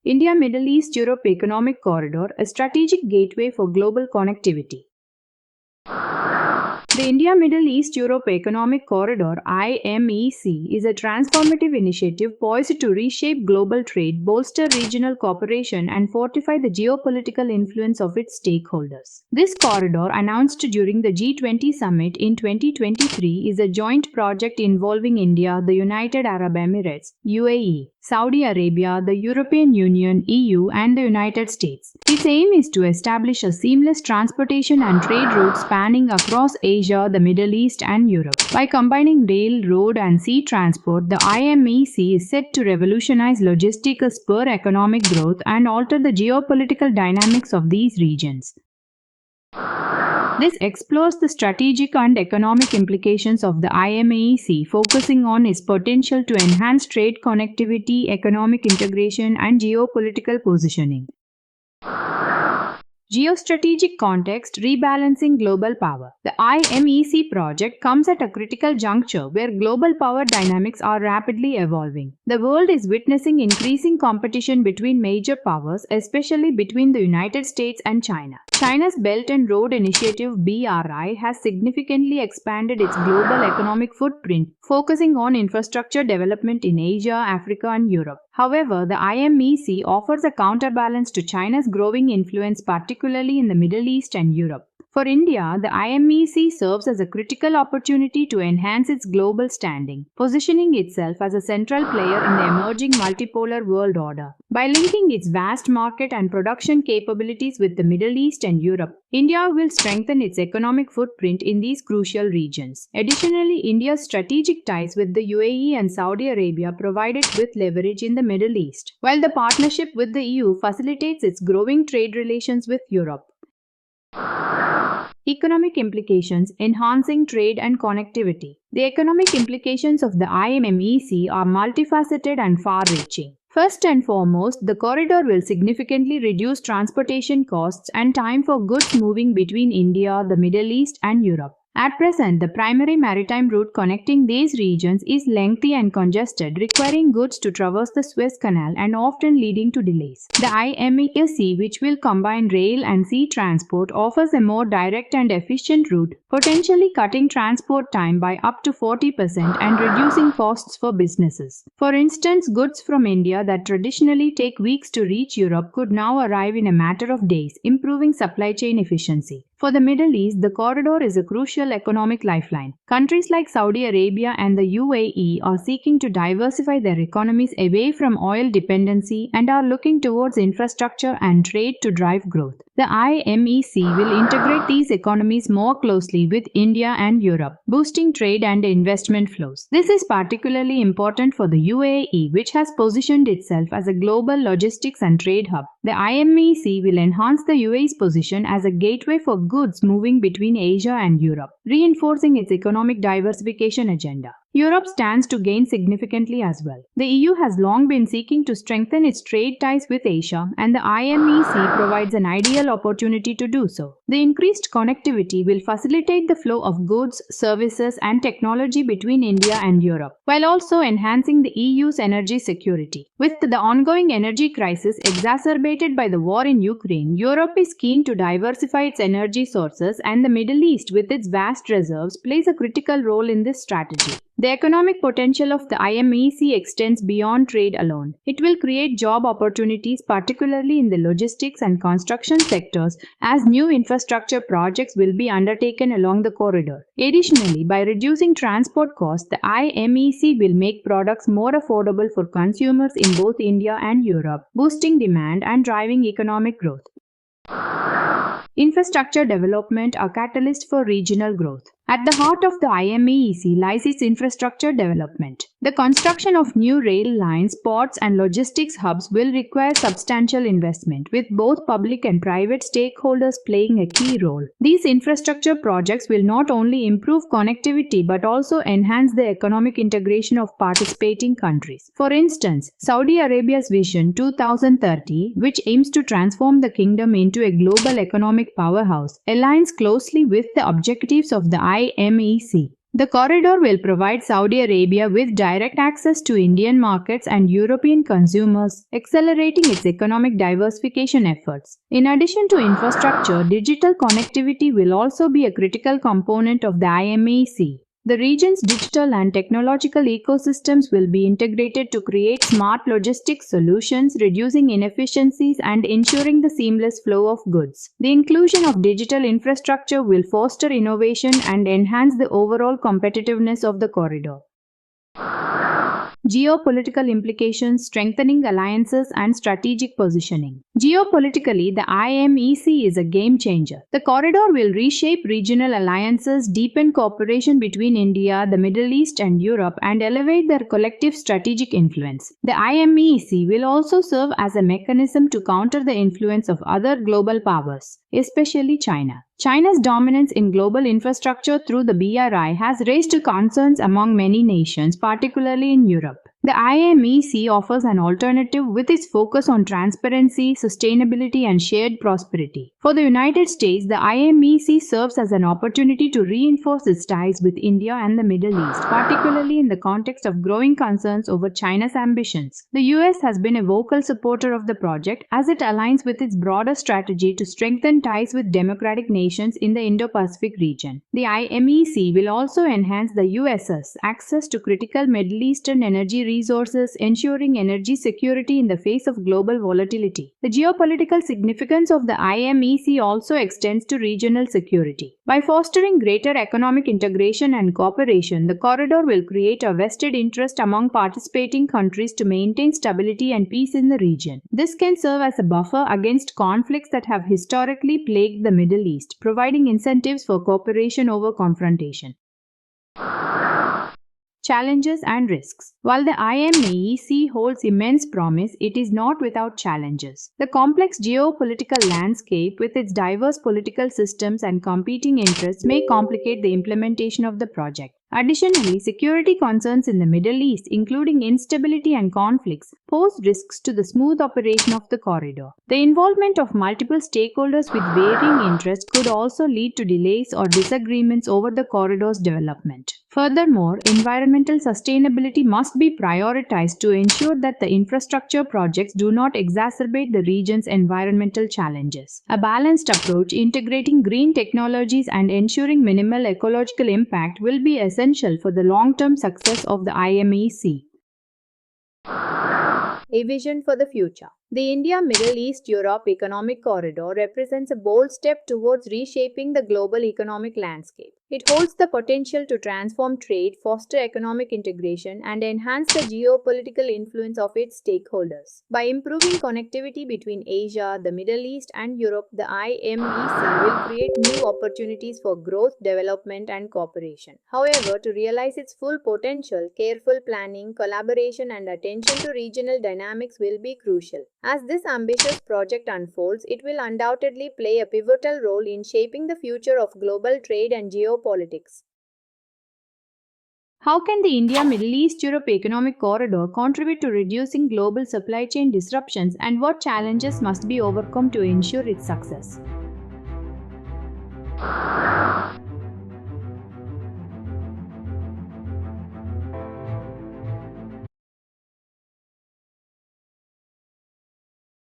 India-Middle East-Europe Economic Corridor, a strategic gateway for global connectivity. The India-Middle East-Europe Economic Corridor (IMEC) is a transformative initiative poised to reshape global trade, bolster regional cooperation, and fortify the geopolitical influence of its stakeholders. This corridor, announced during the G20 summit in 2023, is a joint project involving India, the United Arab Emirates (UAE), Saudi Arabia, the European Union (EU), and the United States. Its aim is to establish a seamless transportation and trade route spanning across Asia, the Middle East, and Europe. By combining rail, road, and sea transport, the IMEC is set to revolutionize logistics, spur economic growth, and alter the geopolitical dynamics of these regions. This explores the strategic and economic implications of the IMEC, focusing on its potential to enhance trade connectivity, economic integration, and geopolitical positioning. Geostrategic context: rebalancing global power. The IMEC project comes at a critical juncture where global power dynamics are rapidly evolving. The world is witnessing increasing competition between major powers, especially between the United States and China. China's Belt and Road Initiative (BRI) has significantly expanded its global economic footprint, focusing on infrastructure development in Asia, Africa, and Europe. However, the IMEC offers a counterbalance to China's growing influence, particularly in the Middle East and Europe. For India, the IMEC serves as a critical opportunity to enhance its global standing, positioning itself as a central player in the emerging multipolar world order. By linking its vast market and production capabilities with the Middle East and Europe, India will strengthen its economic footprint in these crucial regions. Additionally, India's strategic ties with the UAE and Saudi Arabia provide it with leverage in the Middle East, while the partnership with the EU facilitates its growing trade relations with Europe. Economic implications: enhancing trade and connectivity. The economic implications of the IMEC are multifaceted and far-reaching. First and foremost, the corridor will significantly reduce transportation costs and time for goods moving between India, the Middle East, and Europe. At present, the primary maritime route connecting these regions is lengthy and congested, requiring goods to traverse the Suez Canal and often leading to delays. The IMEC, which will combine rail and sea transport, offers a more direct and efficient route, potentially cutting transport time by up to 40% and reducing costs for businesses. For instance, goods from India that traditionally take weeks to reach Europe could now arrive in a matter of days, improving supply chain efficiency. For the Middle East, the corridor is a crucial economic lifeline. Countries like Saudi Arabia and the UAE are seeking to diversify their economies away from oil dependency and are looking towards infrastructure and trade to drive growth. The IMEC will integrate these economies more closely with India and Europe, boosting trade and investment flows. This is particularly important for the UAE, which has positioned itself as a global logistics and trade hub. The IMEC will enhance the UAE's position as a gateway for goods moving between Asia and Europe, reinforcing its economic diversification agenda. Europe stands to gain significantly as well. The EU has long been seeking to strengthen its trade ties with Asia, and the IMEC provides an ideal opportunity to do so. The increased connectivity will facilitate the flow of goods, services, and technology between India and Europe, while also enhancing the EU's energy security. With the ongoing energy crisis exacerbated by the war in Ukraine, Europe is keen to diversify its energy sources, and the Middle East, with its vast reserves, plays a critical role in this strategy. The economic potential of the IMEC extends beyond trade alone. It will create job opportunities, particularly in the logistics and construction sectors, as new infrastructure projects will be undertaken along the corridor. Additionally, by reducing transport costs, the IMEC will make products more affordable for consumers in both India and Europe, boosting demand and driving economic growth. Infrastructure development, a catalyst for regional growth. At the heart of the IMEC lies its infrastructure development. The construction of new rail lines, ports, and logistics hubs will require substantial investment, with both public and private stakeholders playing a key role. These infrastructure projects will not only improve connectivity but also enhance the economic integration of participating countries. For instance, Saudi Arabia's Vision 2030, which aims to transform the kingdom into a global economic powerhouse, aligns closely with the objectives of the IMEC. The corridor will provide Saudi Arabia with direct access to Indian markets and European consumers, accelerating its economic diversification efforts. In addition to infrastructure, digital connectivity will also be a critical component of the IMEC. The region's digital and technological ecosystems will be integrated to create smart logistics solutions, reducing inefficiencies and ensuring the seamless flow of goods. The inclusion of digital infrastructure will foster innovation and enhance the overall competitiveness of the corridor. Geopolitical implications, strengthening alliances and strategic positioning. Geopolitically, the IMEC is a game changer. The corridor will reshape regional alliances, deepen cooperation between India, the Middle East and Europe, and elevate their collective strategic influence. The IMEC will also serve as a mechanism to counter the influence of other global powers, especially China. China's dominance in global infrastructure through the BRI has raised concerns among many nations, particularly in Europe. The IMEC offers an alternative with its focus on transparency, sustainability, and shared prosperity. For the United States, the IMEC serves as an opportunity to reinforce its ties with India and the Middle East, particularly in the context of growing concerns over China's ambitions. The US has been a vocal supporter of the project as it aligns with its broader strategy to strengthen ties with democratic nations in the Indo-Pacific region. The IMEC will also enhance the US's access to critical Middle Eastern energy resources, ensuring energy security in the face of global volatility. The geopolitical significance of the IMEC also extends to regional security. By fostering greater economic integration and cooperation, the corridor will create a vested interest among participating countries to maintain stability and peace in the region. This can serve as a buffer against conflicts that have historically plagued the Middle East, providing incentives for cooperation over confrontation. Challenges and risks. While the IMEC holds immense promise, it is not without challenges. The complex geopolitical landscape with its diverse political systems and competing interests may complicate the implementation of the project. Additionally, security concerns in the Middle East, including instability and conflicts, pose risks to the smooth operation of the corridor. The involvement of multiple stakeholders with varying interests could also lead to delays or disagreements over the corridor's development. Furthermore, environmental sustainability must be prioritized to ensure that the infrastructure projects do not exacerbate the region's environmental challenges. A balanced approach integrating green technologies and ensuring minimal ecological impact will be essential for the long-term success of the IMEC. A vision for the future. The India-Middle East-Europe Economic Corridor represents a bold step towards reshaping the global economic landscape. It holds the potential to transform trade, foster economic integration, and enhance the geopolitical influence of its stakeholders. By improving connectivity between Asia, the Middle East, and Europe, the IMEC will create new opportunities for growth, development, and cooperation. However, to realize its full potential, careful planning, collaboration, and attention to regional dynamics will be crucial. As this ambitious project unfolds, it will undoubtedly play a pivotal role in shaping the future of global trade and geopolitics. How can the India-Middle East-Europe Economic Corridor contribute to reducing global supply chain disruptions, and what challenges must be overcome to ensure its success?